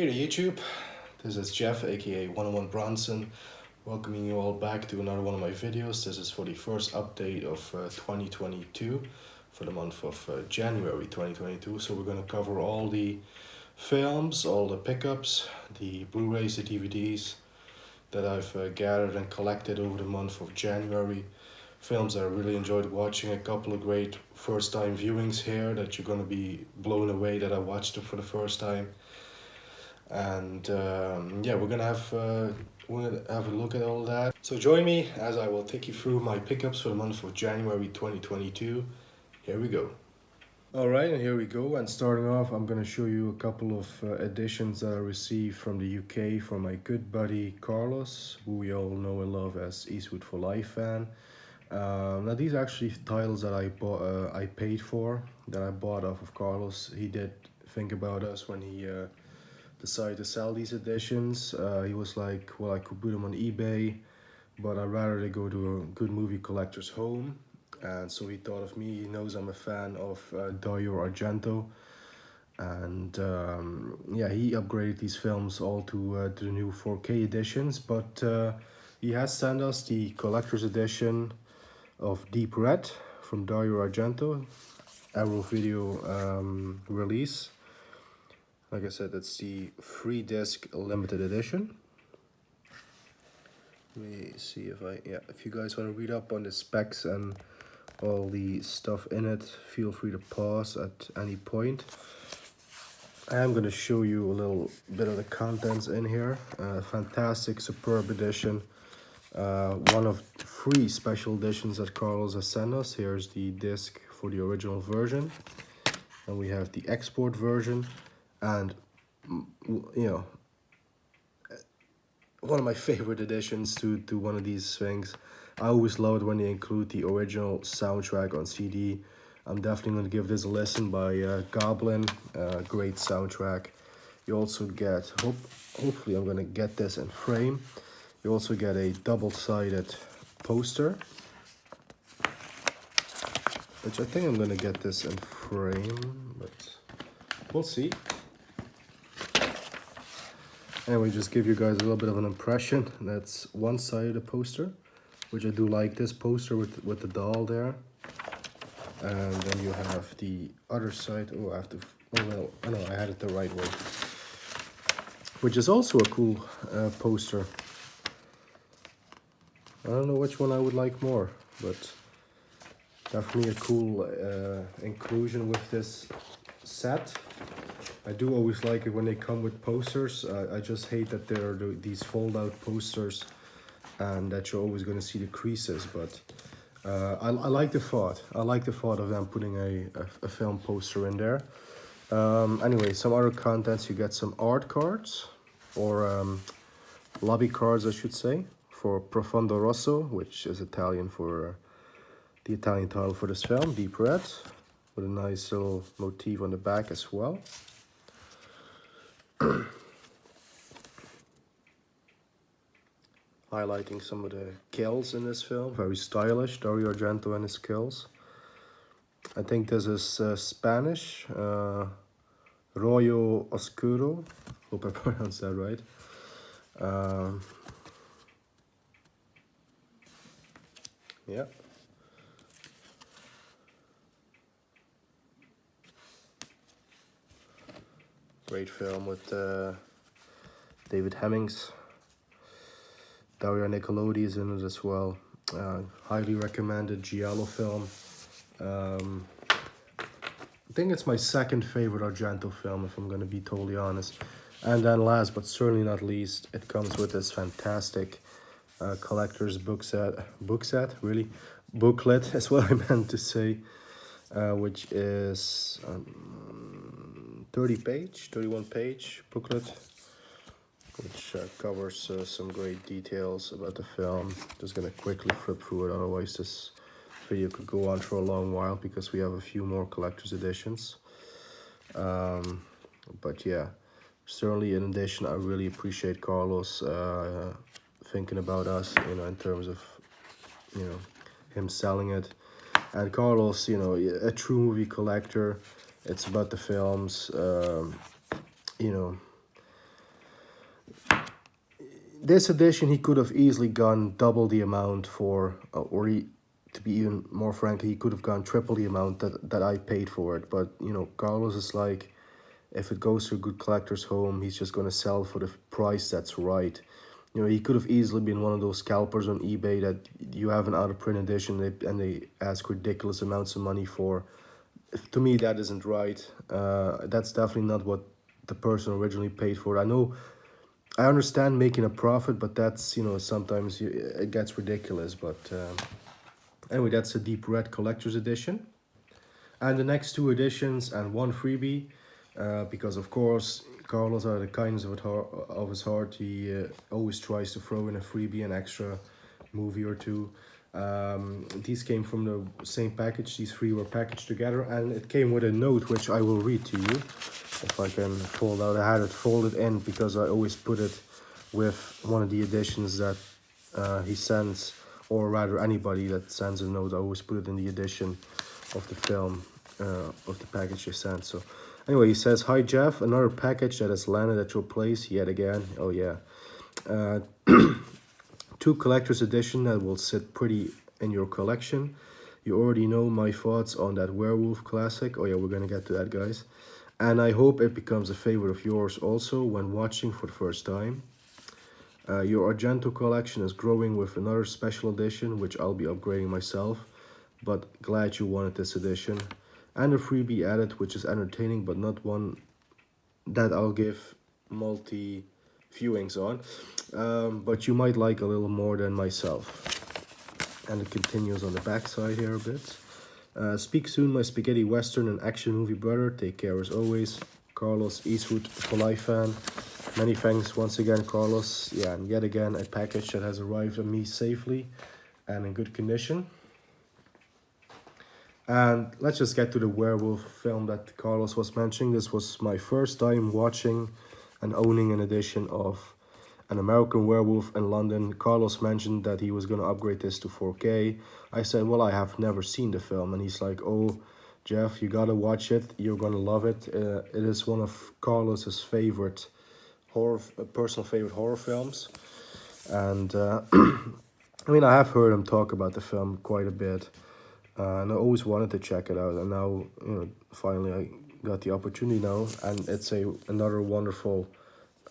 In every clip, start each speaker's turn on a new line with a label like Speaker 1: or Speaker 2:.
Speaker 1: Hey to YouTube, this is Jeff aka 101 Bronson, welcoming you all back to another one of my videos. This is for the first update of 2022, for the month of January 2022. So we're going to cover all the films, all the pickups, the Blu-rays, the DVDs that I've gathered and collected over the month of January. Films that I really enjoyed watching, a couple of great first time viewings here that you're going to be blown away that I watched them for the first time. And yeah, we're gonna have a look at all that. So join me as I will take you through my pickups for the month of January 2022. Here we go. All right, and here we go. And starting off, I'm gonna show you a couple of editions that I received from the UK from my good buddy Carlos, who we all know and love as Eastwood for Life fan. Now these are actually titles that I bought, I paid for, that I bought off of Carlos. He did think about us when he decided to sell these editions. He was like, well, I could put them on eBay, but I'd rather they go to a good movie collector's home. And so he thought of me. He knows I'm a fan of Dario Argento, and yeah, he upgraded these films all to the new 4K editions. But he has sent us the collector's edition of Deep Red from Dario Argento, Arrow Video release. Like I said, it's the 3-disc limited edition. Let me see if you guys want to read up on the specs and all the stuff in it, feel free to pause at any point. I am going to show you a little bit of the contents in here. Fantastic, superb edition. One of 3 special editions that Carlos has sent us. Here's the disc for the original version. And we have the export version. And, you know, one of my favorite additions to one of these things. I always love it when they include the original soundtrack on CD. I'm definitely going to give this a listen by Goblin. Great soundtrack. You also get, hopefully I'm going to get this in frame. You also get a double-sided poster, which I think I'm going to get this in frame, but we'll see. Anyway, just give you guys a little bit of an impression. That's one side of the poster, which I do like this poster with the doll there. And then you have the other side. Oh, I have to, oh well, I know I had it the right way. Which is also a cool poster. I don't know which one I would like more, but definitely a cool inclusion with this set. I do always like it when they come with posters. I just hate that there are these fold-out posters and that you're always going to see the creases. But I like the thought. I like the thought of them putting a film poster in there. Anyway, some other contents. You get some art cards, or lobby cards, I should say, for Profondo Rosso, which is Italian for the Italian title for this film, Deep Red, with a nice little motif on the back as well. Highlighting some of the kills in this film. Very stylish, Dario Argento and his kills. I think this is Spanish, Rollo Oscuro. Hope I pronounced that right. Yeah. Great film with David Hemmings. Daria Nicolodi is in it as well. Highly recommended Giallo film. I think it's my second favorite Argento film, if I'm going to be totally honest. And then last but certainly not least, it comes with this fantastic collector's booklet is what I meant to say, which is 31 page booklet, which covers some great details about the film. Just gonna quickly flip through it, otherwise this video could go on for a long while because we have a few more collector's editions. But yeah, certainly in addition, I really appreciate Carlos thinking about us, you know, in terms of, you know, him selling it. And Carlos, you know, a true movie collector. It's about the films, you know, This edition, he could have easily gone double the amount for, to be even more frank, he could have gone triple the amount that I paid for it. But, you know, Carlos is like, if it goes to a good collector's home, he's just going to sell for the price that's right. You know, he could have easily been one of those scalpers on eBay that you have an out-of-print edition and they ask ridiculous amounts of money for. To me, that isn't right. That's definitely not what the person originally paid for. I understand making a profit, but that's, you know, sometimes it gets ridiculous. But anyway, that's a Deep Red Collector's Edition. And the next two editions and one freebie, because of course, Carlos, out of the kindness of his heart, he always tries to throw in a freebie, an extra movie or two. These came from the same package. These three were packaged together, and it came with a note, which I will read to you. If I can fold out, I had it folded in because I always put it with one of the editions that he sends, or rather anybody that sends a note, I always put it in the edition of the film, of the package they sent. So anyway, he says, "Hi Jeff, another package that has landed at your place yet again." Oh yeah. Two collector's edition that will sit pretty in your collection. You already know my thoughts on that Werewolf classic. Oh yeah, we're gonna get to that, guys. And I hope it becomes a favorite of yours also when watching for the first time. Your Argento collection is growing with another special edition, which I'll be upgrading myself, but glad you wanted this edition. And a freebie added, which is entertaining, but not one that I'll give multi-viewings on. But you might like a little more than myself. And it continues on the back side here a bit. Speak soon, my spaghetti western and action movie brother. Take care as always. Carlos, Eastwood for life fan. Many thanks once again, Carlos. Yeah, and yet again a package that has arrived on me safely and in good condition. And let's just get to the Werewolf film that Carlos was mentioning. This was my first time watching and owning an edition of An American Werewolf in London. Carlos mentioned that he was going to upgrade this to 4K. I said, well, I have never seen the film. And he's like, oh, Jeff, you got to watch it. You're going to love it. It is one of Carlos's favorite personal favorite horror films. And I mean, I have heard him talk about the film quite a bit. And I always wanted to check it out. And now, you know, finally I got the opportunity now. And it's another wonderful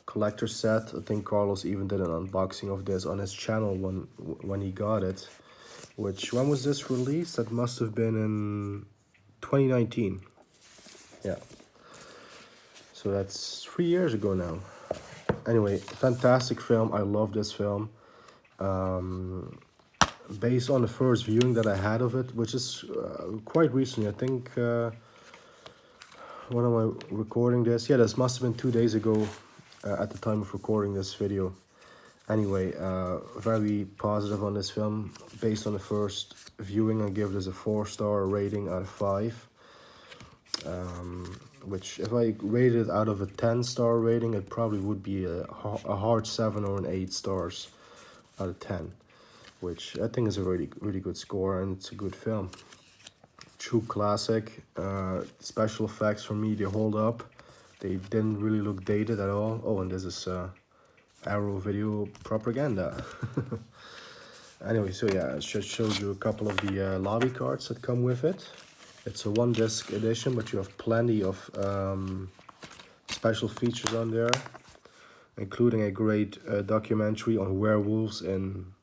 Speaker 1: collector set. I think Carlos even did an unboxing of this on his channel when he got it. Which, when was this released? That must have been in 2019. Yeah. So that's 3 years ago now. Anyway, fantastic film. I love this film. Based on the first viewing that I had of it, which is quite recently. I think, when am I recording this? Yeah, this must have been 2 days ago at the time of recording this video. Anyway, very positive on this film. Based on the first viewing, I give this a 4-star rating out of 5. Which, if I rated it out of a 10-star rating, it probably would be a hard 7 or an 8 stars out of 10. Which I think is a really, really good score, and it's a good film. True classic. Special effects for me, they hold up. They didn't really look dated at all. Oh, and this is Arrow Video propaganda. Anyway, so yeah, I just showed you a couple of the lobby cards that come with it. It's a 1-disc edition, but you have plenty of special features on there, including a great documentary on werewolves in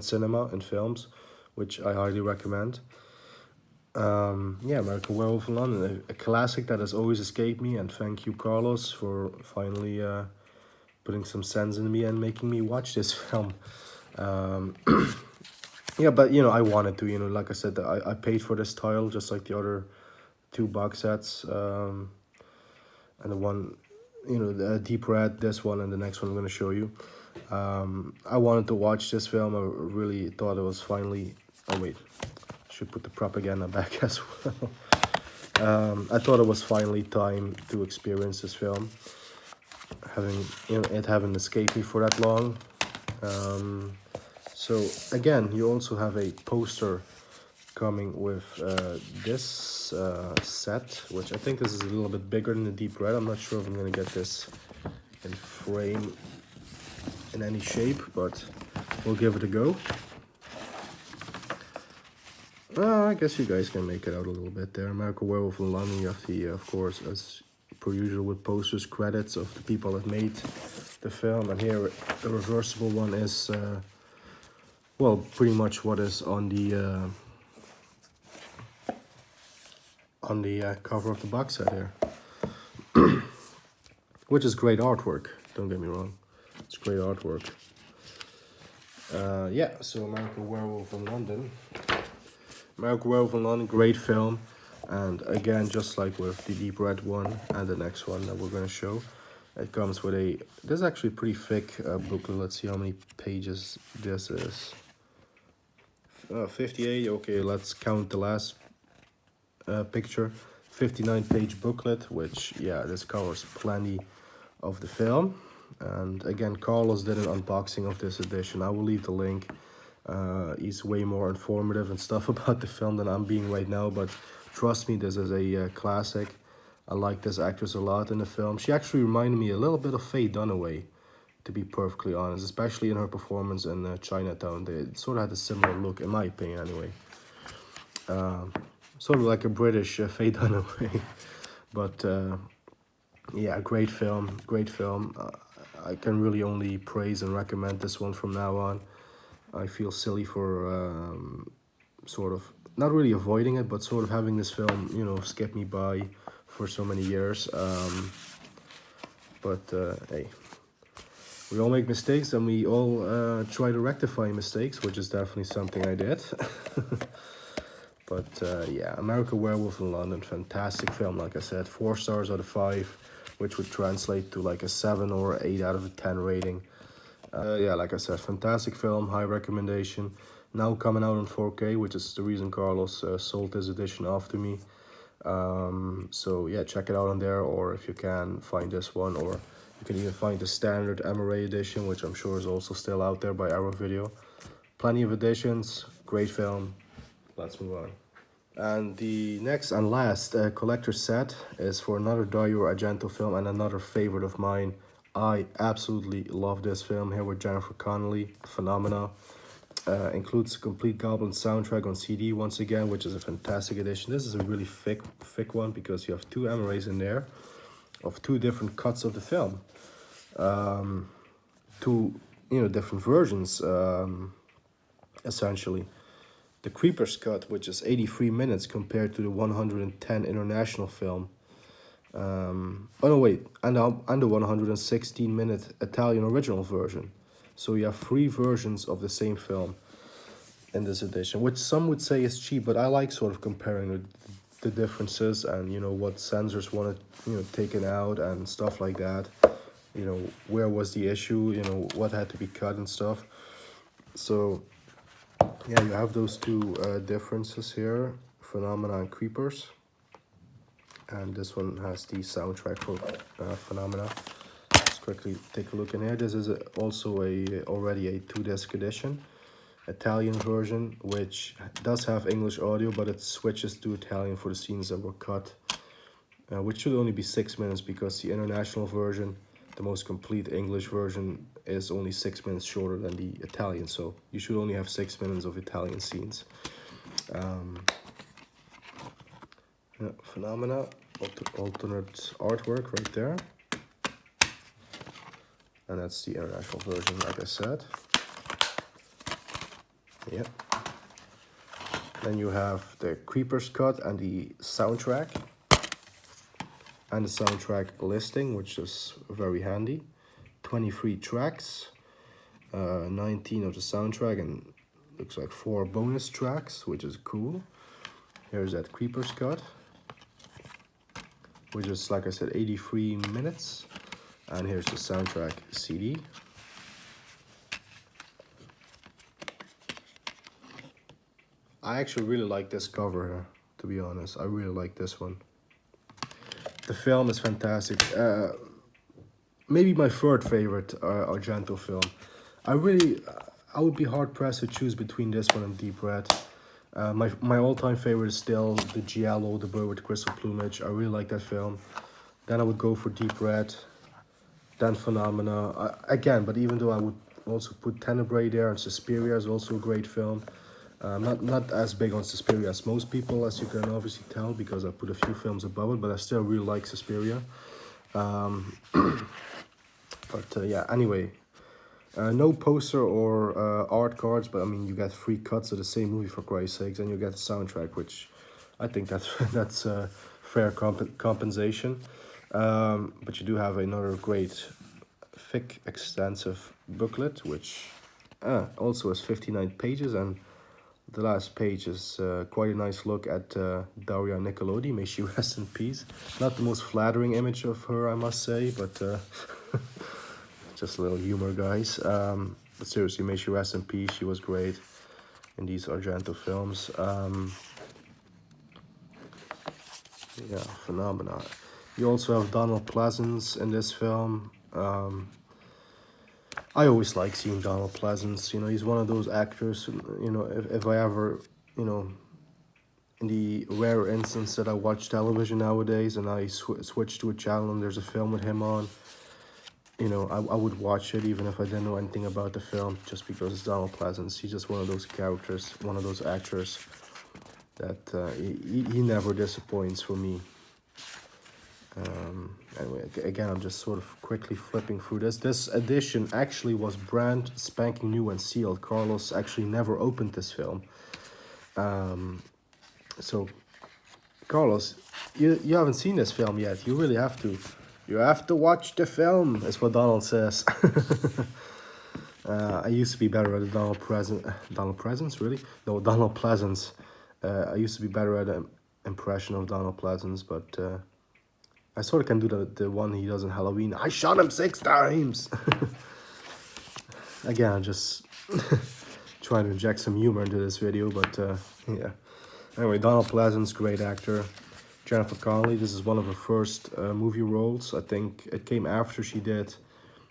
Speaker 1: cinema and films, which I highly recommend. Yeah, American Werewolf in London, a classic that has always escaped me, and thank you, Carlos, for finally putting some sense in me and making me watch this film. Yeah, but, you know, I wanted to, you know, like I said, I paid for this title, just like the other 2 box sets, and the one, you know, the Deep Red, this one, and the next one I'm going to show you. I wanted to watch this film. I really thought it was finally, oh wait, I should put the propaganda back as well. I thought it was finally time to experience this film, having, you know, it haven't escaped me for that long. So again, you also have a poster coming with this set, which I think this is a little bit bigger than the Deep Red. I'm not sure if I'm gonna get this in frame in any shape, but we'll give it a go. I guess you guys can make it out a little bit there. American Werewolf in London. You have the, of course, as per usual with posters, credits of the people that made the film. And here, the reversible one is, well, pretty much what is on the cover of the box set here. Which is great artwork, don't get me wrong. It's great artwork. Yeah, so American Werewolf in London. American Werewolf in London, great film. And again, just like with the Deep Red one and the next one that we're going to show, it comes with a, this is actually a pretty thick booklet. Let's see how many pages this is. 58, okay, let's count the last picture. 59-page booklet, which, yeah, this covers plenty of the film. And again, Carlos did an unboxing of this edition. I will leave the link. He's way more informative and stuff about the film than I'm being right now, but trust me, this is a classic. I like this actress a lot in the film. She actually reminded me a little bit of Faye Dunaway, to be perfectly honest, especially in her performance in Chinatown. They sort of had a similar look, in my opinion anyway. Sort of like a British Faye Dunaway. But yeah, great film, great film. I can really only praise and recommend this one from now on. I feel silly for sort of, not really avoiding it, but sort of having this film, you know, skip me by for so many years. But hey, we all make mistakes and we all try to rectify mistakes, which is definitely something I did. But yeah, American Werewolf in London, fantastic film, like I said, 4 stars out of 5, which would translate to like a 7 or 8 out of a 10 rating. Yeah, like I said, fantastic film, high recommendation. Now coming out on 4K, which is the reason Carlos sold this edition off to me. So yeah, check it out on there, or if you can, find this one, or you can even find the standard MRA edition, which I'm sure is also still out there by Arrow Video. Plenty of editions, great film. Let's move on. And the next and last collector set is for another Dario Argento film and another favorite of mine. I absolutely love this film here with Jennifer Connelly, Phenomena. Includes a complete Goblin soundtrack on CD once again, which is a fantastic edition. This is a really thick one because you have 2 MRAs in there of 2 different cuts of the film. 2, you know, different versions, essentially. The Creepers cut, which is 83 minutes compared to the 110 international film. Oh no, wait, and the 116-minute Italian original version. So you have 3 versions of the same film in this edition, which some would say is cheap, but I like sort of comparing the differences and, you know, what censors wanted, you know, taken out and stuff like that. You know, where was the issue, you know, what had to be cut and stuff. So yeah, you have those 2 differences here, Phenomena and Creepers. And this one has the soundtrack for Phenomena. Let's quickly take a look in here. This is also already a 2-disc edition, Italian version, which does have English audio, but it switches to Italian for the scenes that were cut, which should only be 6 minutes because the international version, the most complete English version, is only 6 minutes shorter than the Italian, so you should only have 6 minutes of Italian scenes. Yeah, Phenomena, alternate artwork right there. And that's the international version, like I said. Yep. Then you have the Creepers cut and the soundtrack. And the soundtrack listing, which is very handy. 23 tracks, 19 of the soundtrack, and looks like 4 bonus tracks, which is cool. Here's that Creepers cut, which is, like I said, 83 minutes. And here's the soundtrack CD. I actually really like this cover here, to be honest. I really like this one. The film is fantastic. Maybe my 3rd favorite Argento film. I would be hard pressed to choose between this one and Deep Red. My all-time favorite is still the Giallo, the bird with crystal plumage. I really like that film. Then I would go for Deep Red, then Phenomena. Again, but even though I would also put Tenebrae there, and Suspiria is also a great film. Not as big on Suspiria as most people, as you can obviously tell, because I put a few films above it, but I still really like Suspiria. Yeah, anyway, no poster or art cards, but I mean, you get free cuts of the same movie, for Christ's sakes, and you get the soundtrack, which I think that's that's fair compensation. But you do have another great, thick, extensive booklet, which also has 59 pages, and the last page is quite a nice look at Daria Nicolodi. May she rest in peace. Not the most flattering image of her, I must say, but just a little humor, guys. But seriously, may she rest in peace. She was great in these Argento films. Yeah, phenomenal. You also have Donald Pleasance in this film. I always like seeing Donald Pleasance. You know, he's one of those actors. You know, if I ever, you know, in the rare instance that I watch television nowadays and I switch to a channel and there's a film with him on, you know, I would watch it even if I didn't know anything about the film, just because it's Donald Pleasance. He's just one of those characters, one of those actors that he never disappoints for me. Anyway, again, I'm just sort of quickly flipping through this. This edition actually was brand spanking new and sealed. Carlos actually never opened this film. So, Carlos, you haven't seen this film yet. You really have to. You have to watch the film, is what Donald says. I used to be better at Donald Pleasance, really? No, Donald Pleasance. I used to be better at an impression of Donald Pleasance, but I sort of can do the one he does in Halloween. I shot him 6 times! Again, I'm just trying to inject some humor into this video, but yeah. Anyway, Donald Pleasance, great actor. Jennifer Connelly, this is one of her first movie roles. I think it came after she did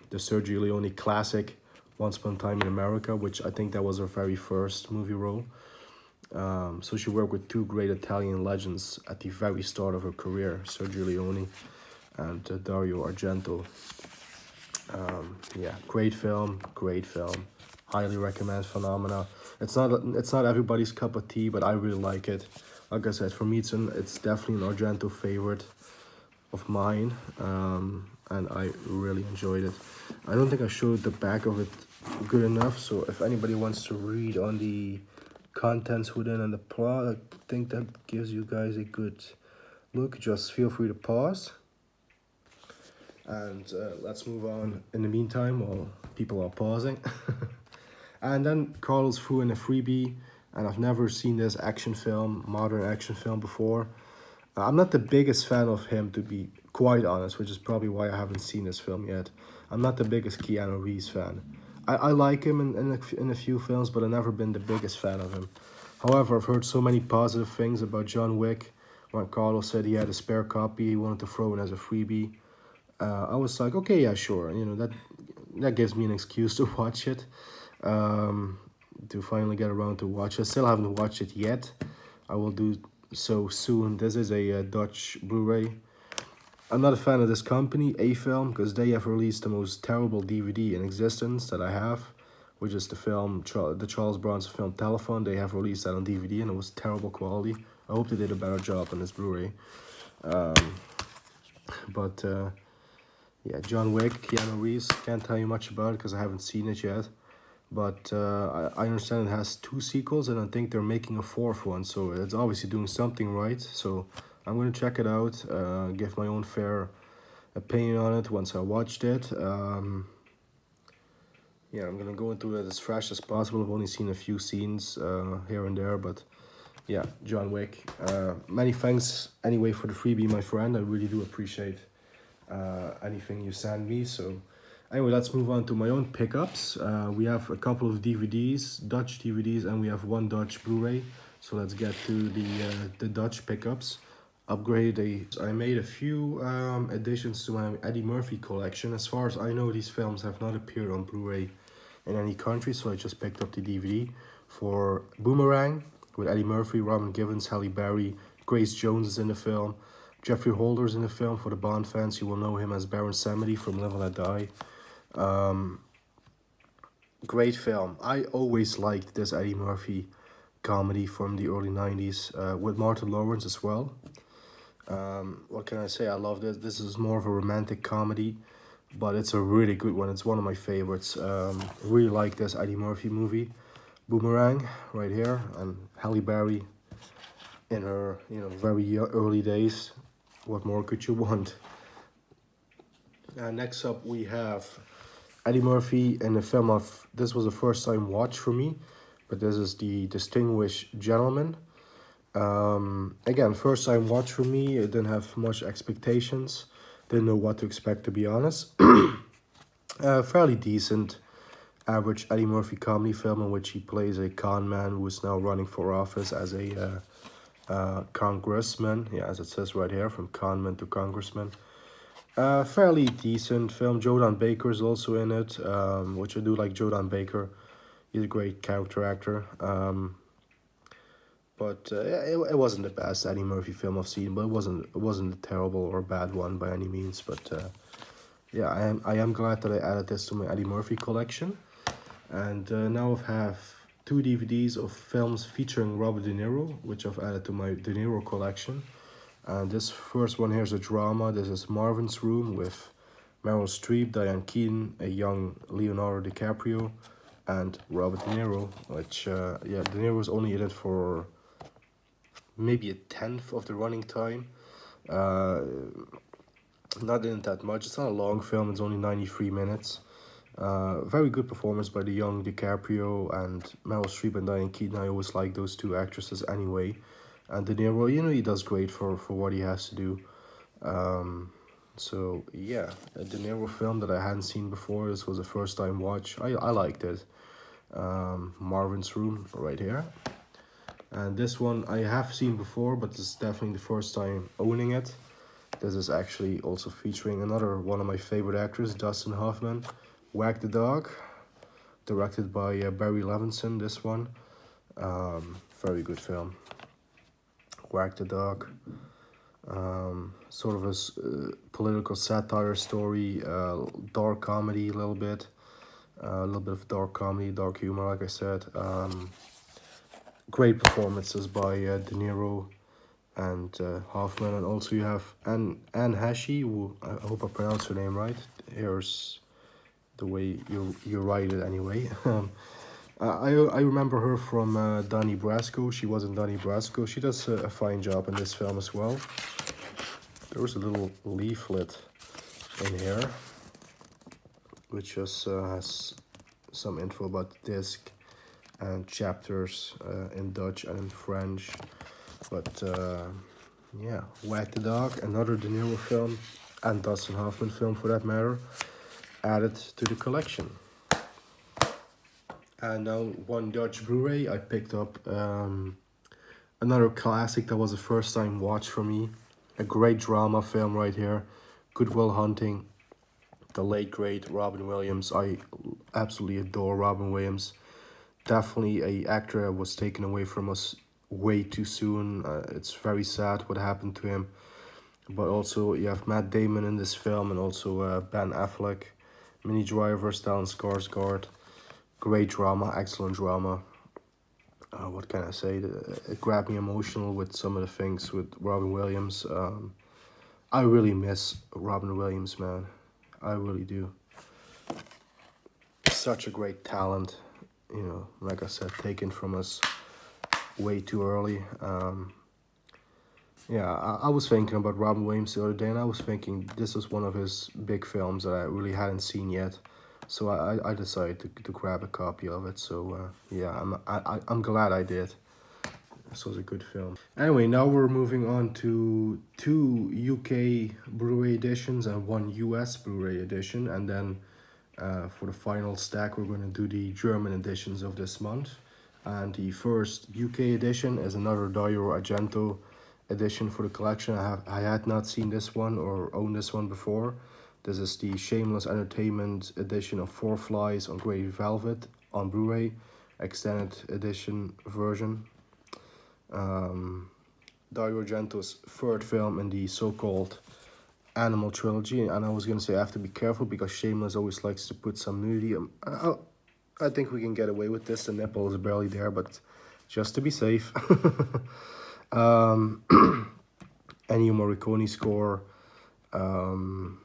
Speaker 1: the Sergio Leone classic, Once Upon a Time in America, which I think that was her very first movie role. So she worked with two great Italian legends at the very start of her career, Sergio Leone and Dario Argento. Yeah, great film, highly recommend. Phenomena. It's not everybody's cup of tea, but I really like it. Like I said, for me, it's definitely an Argento favorite of mine, and I really enjoyed it. I don't think I showed the back of it good enough, so if anybody wants to read on the contents within and the plot, I think that gives you guys a good look. Just feel free to pause, and let's move on in the meantime while people are pausing. And then Carlos threw in a freebie, and I've never seen this modern action film before. I'm not the biggest fan of him, to be quite honest, which is probably why I haven't seen this film yet. I'm not the biggest Keanu Reeves fan. I like him in a few films, but I've never been the biggest fan of him. However, I've heard so many positive things about John Wick. When Carlos said he had a spare copy, he wanted to throw in as a freebie. I was like, okay, yeah, sure. You know, that gives me an excuse to watch it. To finally get around to watch it. Still haven't watched it yet. I will do so soon. This is a Dutch Blu-ray. I'm not a fan of this company, A-Film, because they have released the most terrible DVD in existence that I have, which is the film, the Charles Bronson film Telephone. They have released that on DVD, and it was terrible quality. I hope they did a better job on this Blu-ray. Yeah, John Wick, Keanu Reeves, can't tell you much about it because I haven't seen it yet. But I understand it has 2 sequels, and I think they're making a 4th one, so it's obviously doing something right. So I'm going to check it out, give my own fair opinion on it once I watched it. Yeah, I'm going to go into it as fresh as possible. I've only seen a few scenes here and there, but yeah, John Wick. Many thanks anyway for the freebie, my friend. I really do appreciate anything you send me. So anyway, let's move on to my own pickups. We have a couple of DVDs, Dutch DVDs, and we have 1 Dutch Blu-ray. So let's get to the Dutch pickups. I made a few additions to my Eddie Murphy collection. As far as I know, these films have not appeared on Blu-ray in any country, so I just picked up the DVD for Boomerang with Eddie Murphy, Robin Givens, Halle Berry, Grace Jones is in the film. Jeffrey Holder's in the film. For the Bond fans, you will know him as Baron Samedi from Live and Let Die. Great film. I always liked this Eddie Murphy comedy from the early 90s with Martin Lawrence as well. What can I say? I love this. This is more of a romantic comedy, but it's a really good one. It's one of my favorites. Really like this Eddie Murphy movie, Boomerang, right here, and Halle Berry in her very early days. What more could you want? Next up we have Eddie Murphy in a film of this was a first time watch for me, but this is The Distinguished Gentleman. Again, first time watch for me. I didn't have much expectations. Didn't know what to expect, to be honest. Fairly decent, average Eddie Murphy comedy film in which he plays a con man who is now running for office as a congressman. Yeah, as it says right here, from conman to congressman. Fairly decent film. Jodan Baker is also in it, which I do like Jodan Baker. He's a great character actor. But it wasn't the best Eddie Murphy film I've seen, but it wasn't a terrible or bad one by any means. But yeah, I am glad that I added this to my Eddie Murphy collection, and now I have 2 DVDs of films featuring Robert De Niro, which I've added to my De Niro collection. And this first one here is a drama. This is Marvin's Room with Meryl Streep, Diane Keaton, a young Leonardo DiCaprio, and Robert De Niro. Which yeah, De Niro's only in it for maybe a tenth of the running time. Not in it that much. It's not a long film. It's only 93 minutes. Very good performance by the young DiCaprio and Meryl Streep and Diane Keaton. I always like those two actresses anyway. And De Niro, he does great for what he has to do. So yeah, a De Niro film that I hadn't seen before. This was a first time watch. I liked it. Marvin's Room right here. And this one I have seen before, but this is definitely the first time owning it. This is actually also featuring another one of my favorite actors, Dustin Hoffman, Wag the Dog, directed by Barry Levinson, this one. Very good film. Wag the Dog. Sort of a political satire story, dark comedy a little bit of dark comedy, dark humor, like I said. Great performances by De Niro and Hoffman, and also you have Anne Heche, who I hope I pronounced her name right. Here's the way you write it anyway. I remember her from Donnie Brasco. She was in Donnie Brasco. She does a fine job in this film as well. There was a little leaflet in here, which just has some info about the disc and chapters in Dutch and in French. But yeah, Wag the Dog, another De Niro film, and Dustin Hoffman film for that matter, added to the collection. And now one Dutch Blu-ray, I picked up another classic that was a first time watch for me. A great drama film right here, Good Will Hunting, the late great Robin Williams. I absolutely adore Robin Williams. Definitely a actor that was taken away from us way too soon. It's very sad what happened to him. But also you have Matt Damon in this film, and also Ben Affleck, Minnie Driver, Stellan Skarsgård. Great drama, excellent drama. What can I say? It grabbed me emotional with some of the things with Robin Williams. I really miss Robin Williams, man. I really do. Such a great talent, like I said, taken from us way too early. Yeah, I was thinking about Robin Williams the other day, and I was thinking this is one of his big films that I really hadn't seen yet. So I decided to grab a copy of it. So yeah, I'm glad I did. This was a good film. Anyway, now we're moving on to 2 UK Blu-ray editions and 1 US Blu-ray edition, and then for the final stack we're going to do the German editions of this month. And the first UK edition is another Dario Argento edition for the collection. I had not seen this one or owned this one before. This is the Shameless Entertainment edition of Four Flies on Grey Velvet on Blu-ray, extended edition version. Dario Argento's third film in the so-called Animal trilogy, and I was gonna say I have to be careful because Shameless always likes to put some nudity. I think we can get away with this. The nipple is barely there, but just to be safe. um, Ennio Morricone score. Um,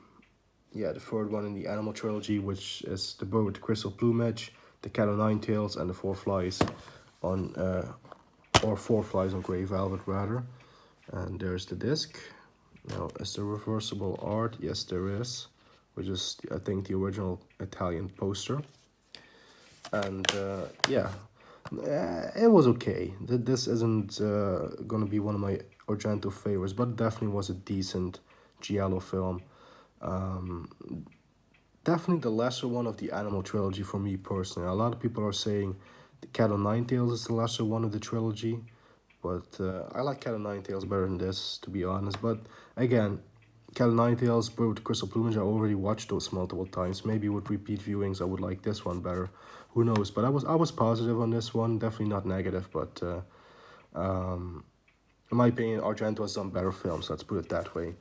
Speaker 1: yeah, the third one in the Animal trilogy, which is The Bird with the Crystal Plumage, The Cat o' Nine Tails, and The Four Flies on, or Four Flies on Grey Velvet, rather. And there's the disc. Now, is there reversible art? Yes, there is, which is, I think, the original Italian poster. And yeah, it was okay. This isn't gonna be one of my Argento favorites, but it definitely was a decent giallo film. Um, Definitely the lesser one of the Animal trilogy for me personally. A lot of people are saying the Cat o' Nine Tails is the lesser one of the trilogy, but I like Cat o' Nine Tails better than this, to be honest. But again, Cat o' Nine Tails, Bird with the Crystal Plumage, I already watched those multiple times. Maybe with repeat viewings, I would like this one better. Who knows? But I was positive on this one, definitely not negative. But in my opinion, Argento has done better films. Let's put it that way.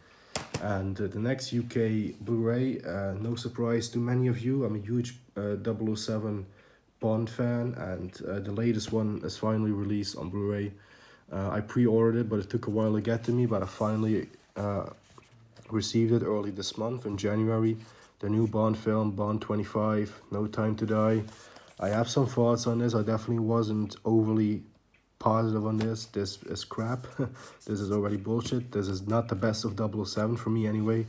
Speaker 1: And the next UK Blu-ray, no surprise to many of you, I'm a huge 007 Bond fan, and the latest one is finally released on Blu-ray. I pre-ordered it, but it took a while to get to me, but I finally received it early this month in January. The new Bond film, Bond 25, No Time to Die. I have some thoughts on this. I definitely wasn't overly positive on this. This is crap. This is already bullshit. This is not the best of 007 for me anyway.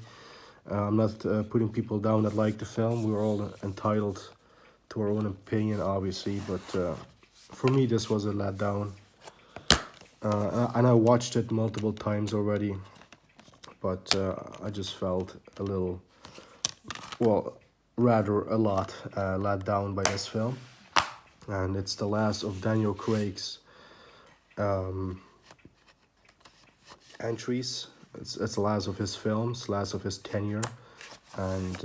Speaker 1: I'm not putting people down that like the film. We're all entitled to our own opinion, obviously, but for me this was a letdown. And I watched it multiple times already, but I just felt a little, well, rather a lot let down by this film. And it's the last of Daniel Craig's entries. It's the last of his films, last of his tenure. And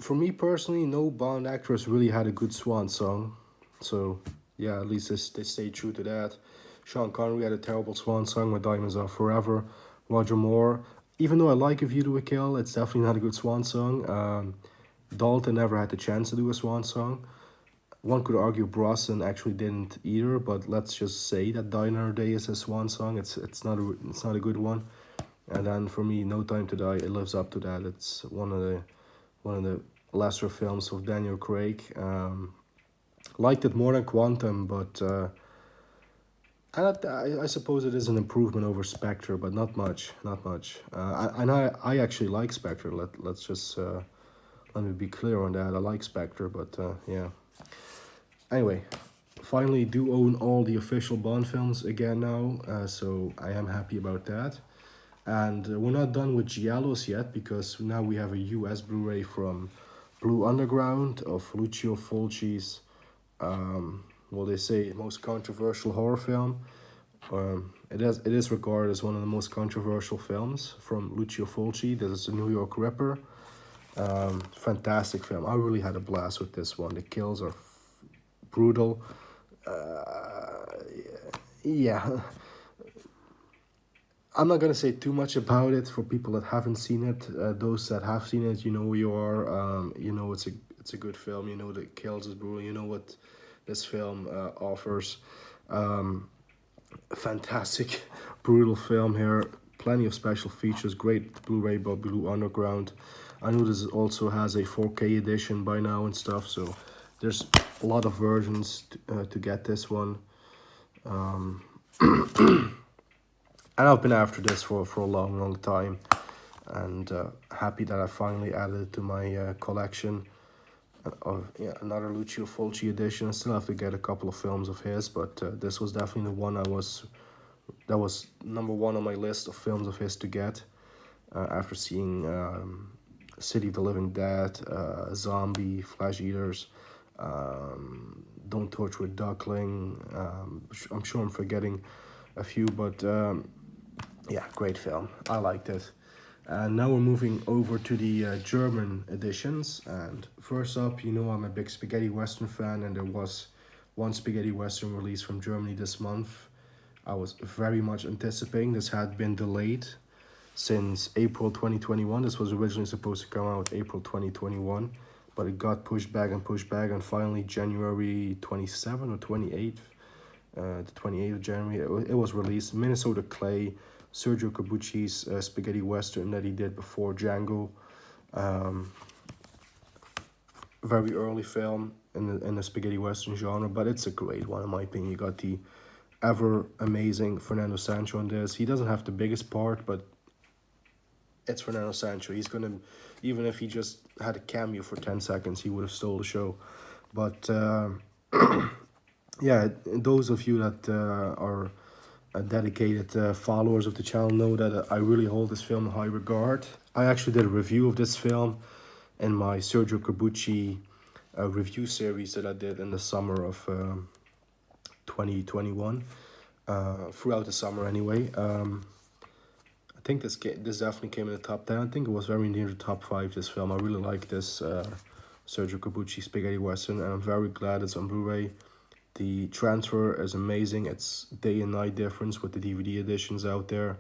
Speaker 1: for me personally, no Bond actress really had a good swan song. So yeah, at least they stayed true to that. Sean Connery had a terrible swan song with Diamonds Are Forever. Roger Moore, even though I like A View to a Kill, it's definitely not a good swan song. Dalton never had the chance to do a swan song. One could argue Brosnan actually didn't either, but let's just say that Die Another Day is a swan song. It's not a good one. And then for me, No Time to Die, it lives up to that. It's one of the lesser films of Daniel Craig. Liked it more than Quantum, but I suppose it is an improvement over Spectre, but not much, not much. I actually like Spectre. Let's just let me be clear on that. I like Spectre, but yeah. Anyway, finally do own all the official Bond films again now, so I am happy about that. And we're not done with giallos yet, because now we have a US Blu-ray from Blue Underground of Lucio Fulci's, well, they say most controversial horror film. It is regarded as one of the most controversial films from Lucio Fulci. This is the New York Ripper. Fantastic film. I really had a blast with this one. The kills are brutal. Yeah. I'm not gonna say too much about it for people that haven't seen it. Those that have seen it, you know who you are. You know it's a good film. You know the kills is brutal. You know what this film offers. Fantastic, brutal film here. Plenty of special features. Great Blu-ray by Blue Underground. I know this also has a 4K edition by now and stuff. So there's a lot of versions to get this one. And I've been after this for a long time, and happy that I finally added it to my collection of another Lucio Fulci edition. I still have to get a couple of films of his, but this was definitely the one that was number one on my list of films of his to get after seeing City of the Living Dead, Zombie, Flesh Eaters, Don't Torture a Duckling. I'm sure I'm forgetting a few, but yeah, great film. I liked it. And now we're moving over to the German editions. And first up, you know I'm a big spaghetti western fan, and there was one spaghetti western released from Germany this month. I was very much anticipating. This had been delayed since April 2021. This was originally supposed to come out April 2021, but it got pushed back and pushed back, and finally January 27th or 28th, the 28th of January, it was released. Minnesota Clay, Sergio Corbucci's spaghetti western that he did before Django. Very early film in the spaghetti western genre, but it's a great one in my opinion. You got the ever amazing Fernando Sancho in this. He doesn't have the biggest part, but it's Fernando Sancho. He's gonna, even if he just had a cameo for 10 seconds, he would have stole the show. But yeah, those of you that are dedicated followers of the channel know that I really hold this film in high regard. I actually did a review of this film in my Sergio Corbucci review series that I did in the summer of 2021, throughout the summer anyway. I think this definitely came in the top 10. I think it was very near the top 5, this film. I really like this Sergio Corbucci spaghetti western, and I'm very glad it's on Blu-ray. The transfer is amazing. It's day and night difference with the DVD editions out there.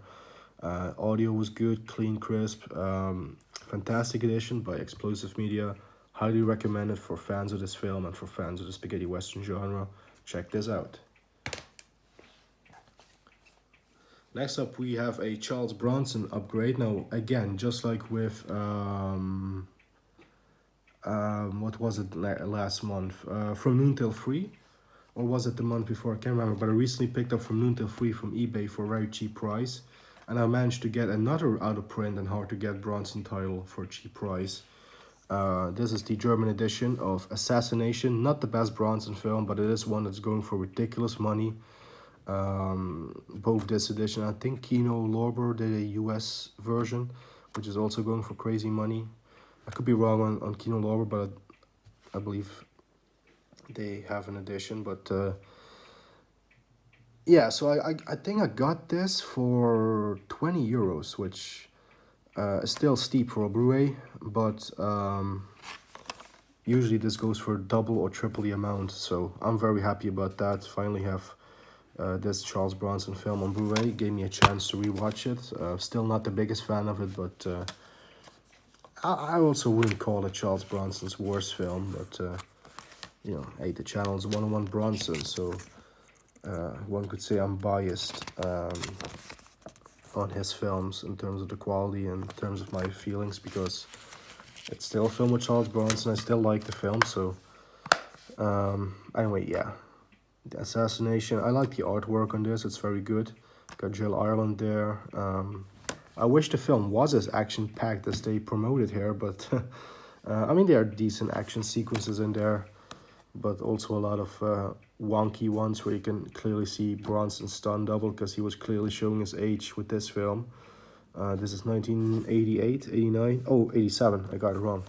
Speaker 1: Audio was good, clean, crisp. Fantastic edition by Explosive Media. Highly recommended for fans of this film and for fans of the spaghetti western genre. Check this out. Next up, we have a Charles Bronson upgrade. Now, again, just like with what was it last month? From Noon Till 3, or was it the month before? I can't remember. But I recently picked up From Noon Till 3 from eBay for a very cheap price, and I managed to get another out of print and hard to get Bronson title for a cheap price. This is the German edition of Assassination. Not the best Bronson film, but it is one that's going for ridiculous money. Both this edition, I think Kino Lorber did a US version, which is also going for crazy money. I could be wrong on Kino Lorber, but I believe they have an edition. But yeah, so I think I got this for 20 euros, which is still steep for a Blu-ray, but usually this goes for double or triple the amount, so I'm very happy about that. Finally have this Charles Bronson film on Blu-ray. Gave me a chance to rewatch it. Still not the biggest fan of it, but I also wouldn't call it Charles Bronson's worst film, but you know, hey, the channel's 101 Bronson, so one could say I'm biased on his films in terms of the quality and in terms of my feelings, because it's still a film with Charles Bronson. I still like the film, so anyway, yeah. The Assassination, I like the artwork on this, it's very good. Got Jill Ireland there. I wish the film was as action-packed as they promoted here, but I mean, there are decent action sequences in there, but also a lot of wonky ones where you can clearly see Bronson's stunt double, because he was clearly showing his age with this film. This is 1988, 89, oh, 87, I got it wrong.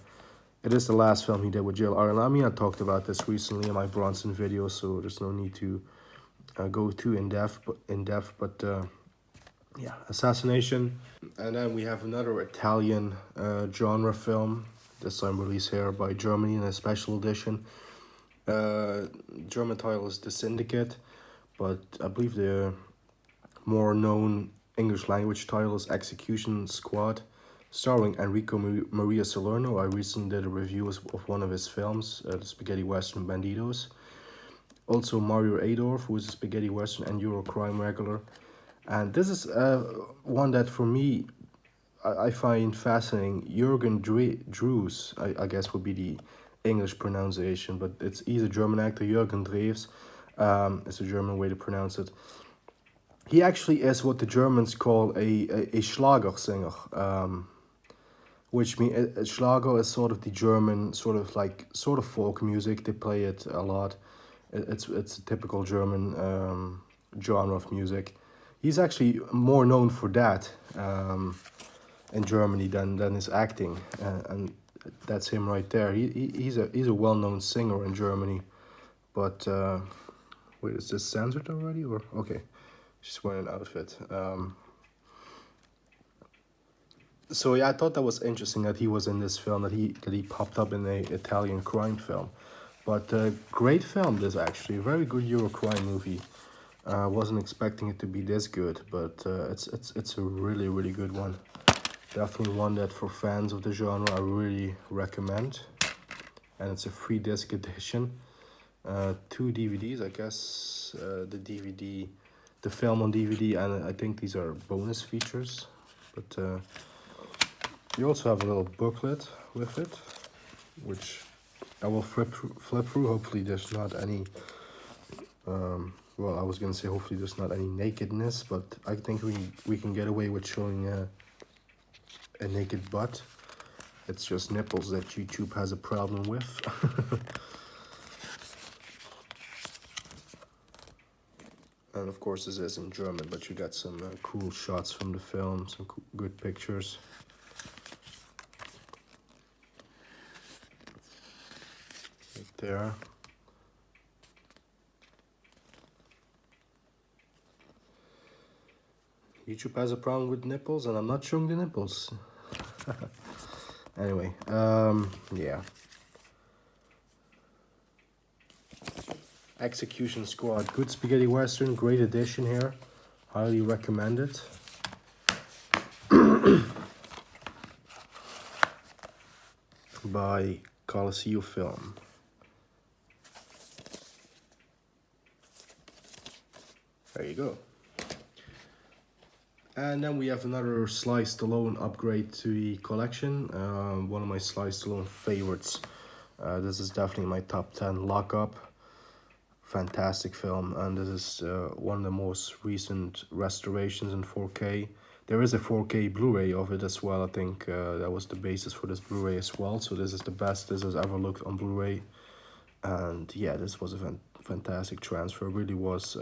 Speaker 1: It is the last film he did with Jill Ireland. I mean, I talked about this recently in my Bronson video, so there's no need to go too in depth. But yeah, Assassination. And then we have another Italian genre film, this time released here by Germany in a special edition. German title is The Syndicate, but I believe the more known English language title is Execution Squad, starring Enrico Maria Salerno. I recently did a review of one of his films, the spaghetti western Bandidos. Also Mario Adorf, who is a spaghetti western and Euro crime regular. And this is one that for me, I find fascinating. Jürgen Drews, I guess would be the English pronunciation, but he's a German actor. Jürgen Drews, it's a German way to pronounce it. He actually is what the Germans call a Schlagersinger, which means Schlager is sort of the German sort of folk music. They play it a lot. It's a typical German genre of music. He's actually more known for that in Germany than his acting, and that's him right there. He's a well-known singer in Germany, but wait, is this censored already or okay? She's wearing an outfit. So yeah, I thought that was interesting that he was in this film, that he popped up in a Italian crime film. But great film, this actually, a very good Euro crime movie. I wasn't expecting it to be this good, but it's a really good one. Definitely one that for fans of the genre I really recommend. and it's a 3-disc edition. 2 DVDs, I guess. The film on DVD, and I think these are bonus features. But you also have a little booklet with it, which I will flip through. Hopefully there's not any, well, I was gonna say hopefully there's not any nakedness, but I think we can get away with showing a naked butt. It's just nipples that YouTube has a problem with. And of course this is in German, but you got some cool shots from the film, some good pictures. Right there. YouTube has a problem with nipples, and I'm not showing the nipples. Anyway, yeah. Execution Squad, good spaghetti western, great edition here. Highly recommend it. By Coliseum Film. There you go. And then we have another Sly Stallone upgrade to the collection. One of my Sly Stallone favorites. This is definitely my top 10, Lock Up. Fantastic film, and this is one of the most recent restorations in 4K. There is a 4K Blu-ray of it as well. I think that was the basis for this Blu-ray as well. So this is the best this has ever looked on Blu-ray. And yeah, this was a fantastic transfer. Really was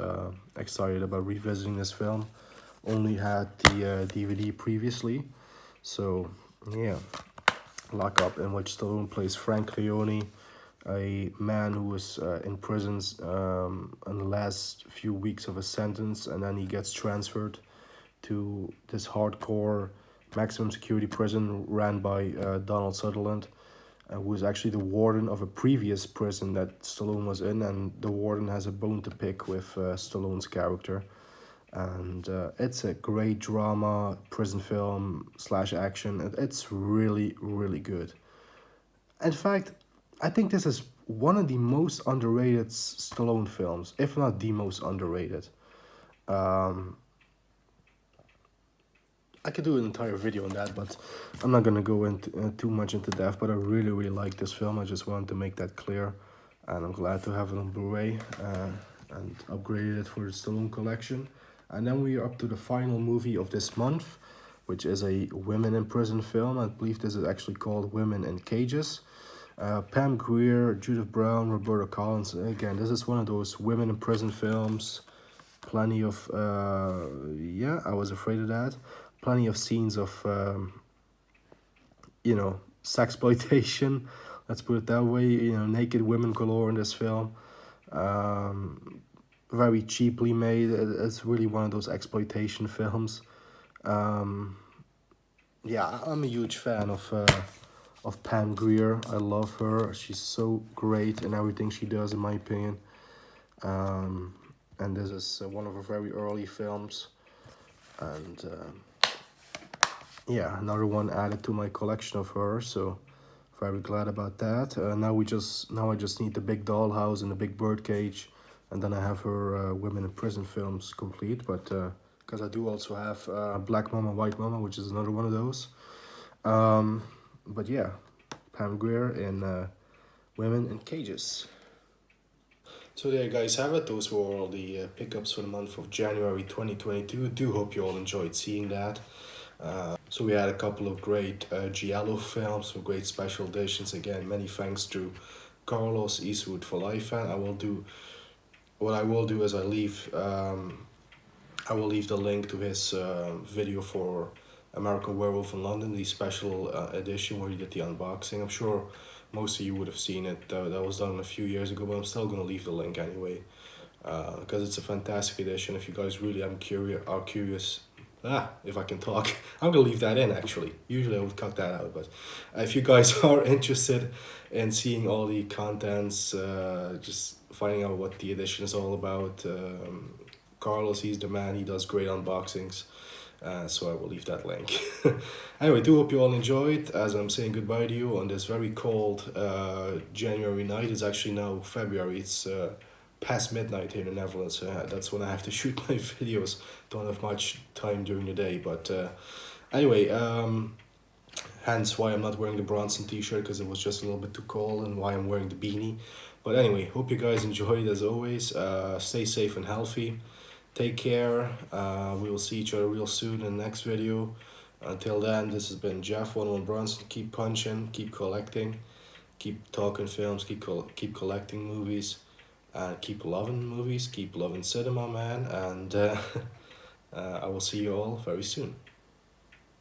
Speaker 1: excited about revisiting this film. Only had the DVD previously. So yeah, Lock Up, in which Stallone plays Frank Leone, a man who was in prisons in the last few weeks of his sentence, and then he gets transferred to this hardcore maximum security prison ran by Donald Sutherland, who is actually the warden of a previous prison that Stallone was in, and the warden has a bone to pick with Stallone's character. And it's a great drama, prison film / action. It's really, really good. In fact, I think this is one of the most underrated Stallone films, if not the most underrated. I could do an entire video on that, but I'm not gonna go into too much into depth. But I really, really like this film. I just wanted to make that clear, and I'm glad to have it on Blu-ray and upgraded it for the Stallone collection. And then we are up to the final movie of this month, which is a women in prison film. I believe this is actually called Women in Cages. Pam Grier, Judith Brown, Roberta Collins. Again, this is one of those women in prison films. Plenty of, yeah, I was afraid of that. Plenty of scenes of, you know, sexploitation. Let's put it that way. You know, naked women galore in this film. Very cheaply made. It's really one of those exploitation films. Yeah, I'm a huge fan of Pam Grier. I love her. She's so great in everything she does, in my opinion. And this is one of her very early films. And yeah, another one added to my collection of her. So very glad about that. Now I just need the big dollhouse and the big birdcage, and then I have her women in prison films complete. But because I do also have Black Mama, White Mama, which is another one of those. But yeah, Pam Grier in Women in Cages. So there you guys have it. Those were all the pickups for the month of January 2022. Do hope you all enjoyed seeing that. So we had a couple of great Giallo films, some great special editions. Again, many thanks to Carlos Eastwood for Life. And what I will do is I will leave the link to his video for American Werewolf in London, the special edition where he did the unboxing. I'm sure most of you would have seen it. That was done a few years ago, but I'm still going to leave the link anyway, because it's a fantastic edition. If you guys really are curious, if I can talk, I'm going to leave that in actually. Usually I would cut that out, but if you guys are interested in seeing all the contents, just finding out what the edition is all about, Carlos, he's the man. He does great unboxings. So I will leave that link. Anyway, do hope you all enjoyed as I'm saying goodbye to you on this very cold January night. It's actually now February. It's past midnight here in the Netherlands. That's when I have to shoot my videos. Don't have much time during the day. But anyway, hence why I'm not wearing the Bronson t-shirt, because it was just a little bit too cold, and why I'm wearing the beanie. But anyway, hope you guys enjoyed as always. Stay safe and healthy. Take care. We will see each other real soon in the next video. Until then, this has been Jeff 101 Bronson. Keep punching, keep collecting, keep talking films, keep collecting movies, and keep loving movies, keep loving cinema, man. And I will see you all very soon.